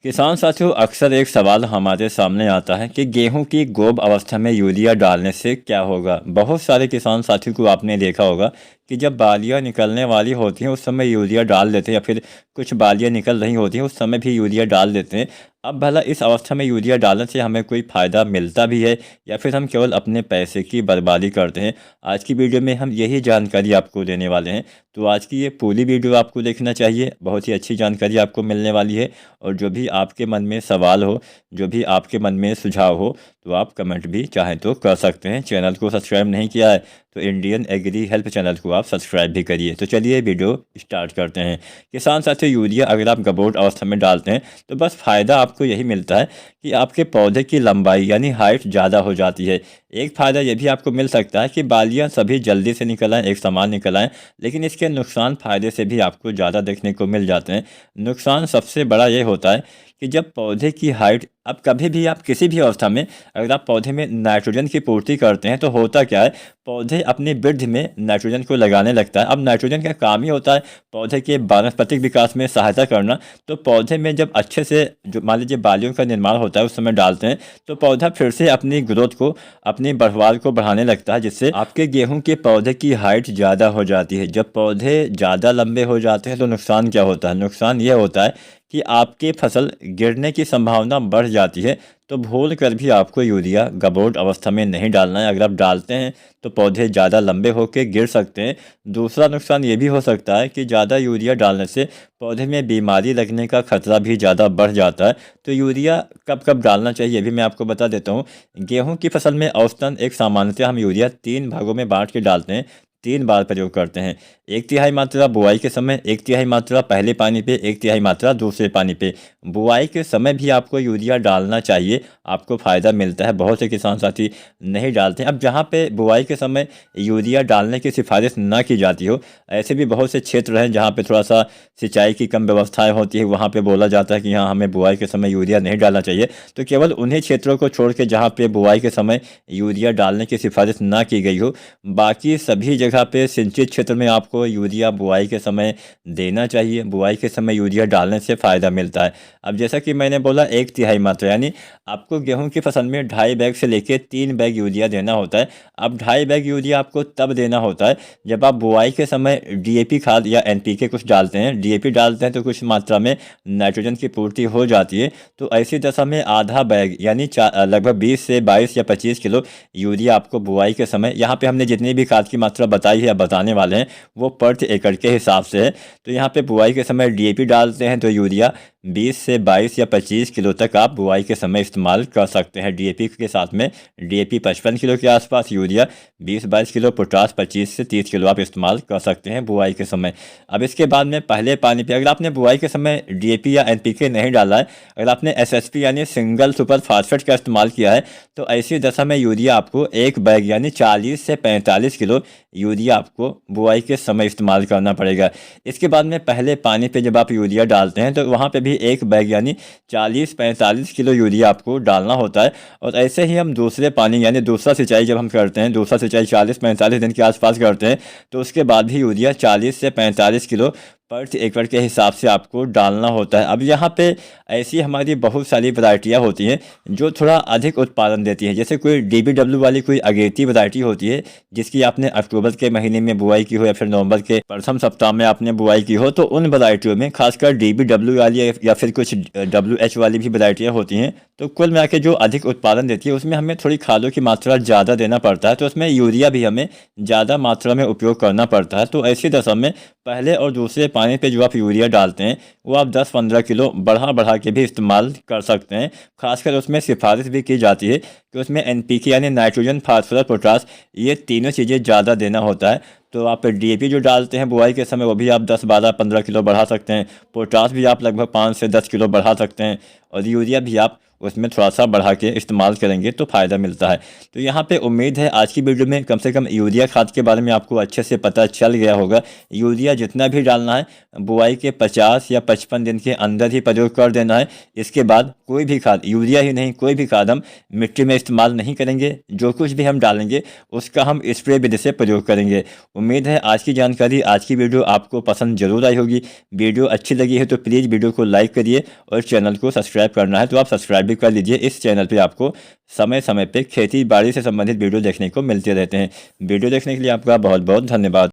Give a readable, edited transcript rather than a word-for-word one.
किसान साथियों, अक्सर एक सवाल हमारे सामने आता है कि गेहूं की गोब अवस्था में यूरिया डालने से क्या होगा। बहुत सारे किसान साथियों को आपने देखा होगा कि जब बालियां निकलने वाली होती हैं उस समय यूरिया डाल देते हैं, या फिर कुछ बालियां निकल रही होती हैं उस समय भी यूरिया डाल देते हैं। अब भला इस अवस्था में यूरिया डालने से हमें कोई फ़ायदा मिलता भी है या फिर हम केवल अपने पैसे की बर्बादी करते हैं? आज की वीडियो में हम यही जानकारी आपको देने वाले हैं। तो आज की ये पूरी वीडियो आपको देखना चाहिए, बहुत ही अच्छी जानकारी आपको मिलने वाली है। और जो भी आपके मन में सवाल हो, जो भी आपके मन में सुझाव हो, तो आप कमेंट भी चाहें तो कर सकते हैं। चैनल को सब्सक्राइब नहीं किया है तो इंडियन एग्री हेल्प चैनल को आप सब्सक्राइब भी करिए। तो चलिए वीडियो स्टार्ट करते हैं। किसान साथियों, यूरिया अगर आप गबोट अवस्था में डालते हैं तो बस फ़ायदा आपको यही मिलता है कि आपके पौधे की लंबाई यानी हाइट ज़्यादा हो जाती है। एक फ़ायदा ये भी आपको मिल सकता है कि बालियाँ सभी जल्दी से निकल आएँ, एक समान निकल आएँ। लेकिन इसके नुकसान फ़ायदे से भी आपको ज़्यादा देखने को मिल जाते हैं। नुकसान सबसे बड़ा ये होता है कि जब पौधे की हाइट, अब कभी भी आप किसी भी अवस्था में अगर आप पौधे में नाइट्रोजन की पूर्ति करते हैं तो होता क्या है, पौधे अपनी वृद्धि में नाइट्रोजन को लगाने लगता है। अब नाइट्रोजन का काम ही होता है पौधे के वानस्पतिक विकास में सहायता करना। तो पौधे में जब अच्छे से जो मान लीजिए बालियों का निर्माण होता है उस समय डालते हैं तो पौधा फिर से अपनी ग्रोथ को, अपनी बढ़वार को बढ़ाने लगता है, जिससे आपके गेहूं के पौधे की हाइट ज़्यादा हो जाती है। जब पौधे ज़्यादा लंबे हो जाते हैं तो नुकसान क्या होता है? नुकसान यह होता है कि आपकी फसल गिरने की संभावना बढ़ जाती है। तो भूल कर भी आपको यूरिया गबोट अवस्था में नहीं डालना है। अगर आप डालते हैं तो पौधे ज़्यादा लंबे होकर गिर सकते हैं। दूसरा नुकसान ये भी हो सकता है कि ज़्यादा यूरिया डालने से पौधे में बीमारी लगने का खतरा भी ज़्यादा बढ़ जाता है। तो यूरिया कब कब डालना चाहिए ये भी मैं आपको बता देता हूँ। गेहूँ की फसल में औसतन एक सामान्यतः हम यूरिया 3 भागों में बांट के डालते हैं, 3 बार प्रयोग करते हैं। 1/3 मात्रा बुआई के समय, 1/3 मात्रा पहले पानी पे, 1/3 मात्रा दूसरे पानी पे। बुआई के समय भी आपको यूरिया डालना चाहिए, आपको फ़ायदा मिलता है। बहुत से किसान साथी नहीं डालते हैं। अब जहाँ पे बुआई के समय यूरिया डालने की सिफारिश ना की जाती हो, ऐसे भी बहुत से क्षेत्र हैं जहाँ पे थोड़ा सा सिंचाई की कम व्यवस्थाएं होती है, वहाँ पे बोला जाता है कि हाँ, हमें बुआई के समय यूरिया नहीं डालना चाहिए। तो केवल उन्हीं क्षेत्रों को छोड़ के जहाँ पे बुआई के समय यूरिया डालने की सिफारिश ना की गई हो, बाकी सभी जगह पे सिंचित क्षेत्र में आपको यूरिया बुआई के समय देना चाहिए। बुआई के समय यूरिया डालने से फ़ायदा मिलता है। अब जैसा कि मैंने बोला 1/3 मात्रा, यानी आपको गेहूं की फसल में 2.5 बैग से लेके 3 बैग यूरिया देना होता है। अब 2.5 बैग यूरिया आपको तब देना होता है जब आप बुआई के समय डीएपी खाद या एनपीके कुछ डालते हैं। डीएपी डालते हैं तो कुछ मात्रा में नाइट्रोजन की पूर्ति हो जाती है। तो ऐसी दशा में आधा बैग यानी लगभग 20 से 22 या 25 किलो यूरिया आपको बुआई के समय, यहाँ पे हमने जितनी भी खाद की मात्रा बताई है या बताने वाले हैं वो प्रति एकड़ के हिसाब से है। तो यहाँ पे बुआई के समय डीएपी डालते हैं तो यूरिया 20 से 22 या 25 किलो तक आप बुआई के समय इस्तेमाल कर सकते हैं। डीएपी के साथ में डीएपी 55 किलो के आसपास, यूरिया 20-22 किलो, पोटास 25 से 30 किलो आप इस्तेमाल कर सकते हैं बुआई के समय। अब इसके बाद में पहले पानी पे, अगर आपने बुआई के समय डीएपी या एनपीके नहीं डाला है, अगर आपने एसएसपी यानी सिंगल सुपर फास्फेट का इस्तेमाल किया है, तो ऐसी दशा में यूरिया आपको 1 बैग यानी 40 से 45 किलो यूरिया आपको बुआई के समय इस्तेमाल करना पड़ेगा। इसके बाद में पहले पानी पे जब आप यूरिया डालते हैं तो वहाँ पे भी 1 बैग यानी 40-45 किलो यूरिया आपको डालना होता है। और ऐसे ही हम दूसरे पानी यानी दूसरा सिंचाई जब हम करते हैं, दूसरा सिंचाई 40-45 दिन के आसपास करते हैं, तो उसके बाद भी यूरिया 40 से 45 किलो प्रति एकड़ के हिसाब से आपको डालना होता है। अब यहाँ पे ऐसी हमारी बहुत सारी वैरायटियाँ होती हैं जो थोड़ा अधिक उत्पादन देती हैं। जैसे कोई डीबीडब्ल्यू वाली कोई अगेती वैरायटी होती है जिसकी आपने अक्टूबर के महीने में बुआई की हो या फिर नवंबर के प्रथम सप्ताह में आपने बुआई की हो, तो उन वैरायटियों में खासकर डीबीडब्ल्यू वाली या फिर कुछ WH वाली भी वैरायटियाँ होती हैं। तो कुल मिला के जो अधिक उत्पादन देती है उसमें हमें थोड़ी खादों की मात्रा ज़्यादा देना पड़ता है, तो उसमें यूरिया भी हमें ज़्यादा मात्रा में उपयोग करना पड़ता है। तो ऐसी दशा में पहले और दूसरे पानी पे जो आप यूरिया डालते हैं वो आप 10-15 किलो बढ़ा के भी इस्तेमाल कर सकते हैं। खासकर उसमें सिफारिश भी की जाती है कि उसमें एनपीके यानी नाइट्रोजन, फास्फोरस, पोटास, ये तीनों चीज़ें ज़्यादा देना होता है। तो आप डीएपी जो डालते हैं बुआई के समय वो भी आप 10-12-15 किलो बढ़ा सकते हैं। पोटास भी आप लगभग 5 से 10 किलो बढ़ा सकते हैं। और यूरिया भी आप उसमें थोड़ा सा बढ़ा के इस्तेमाल करेंगे तो फ़ायदा मिलता है। तो यहाँ पे उम्मीद है आज की वीडियो में कम से कम यूरिया खाद के बारे में आपको अच्छे से पता चल गया होगा। यूरिया जितना भी डालना है बुआई के 50 या 55 दिन के अंदर ही प्रयोग कर देना है। इसके बाद कोई भी खाद, यूरिया ही नहीं कोई भी खाद हम मिट्टी में इस्तेमाल नहीं करेंगे। जो कुछ भी हम डालेंगे उसका हम स्प्रे विधि से प्रयोग करेंगे। उम्मीद है आज की जानकारी, आज की वीडियो आपको पसंद जरूर आई होगी। वीडियो अच्छी लगी है तो प्लीज़ वीडियो को लाइक करिए और चैनल को सब्सक्राइब करना है तो आप सब्सक्राइब भी कर लीजिए। इस चैनल पे आपको समय समय पे खेती बाड़ी से संबंधित वीडियो देखने को मिलते रहते हैं। वीडियो देखने के लिए आपका बहुत बहुत धन्यवाद।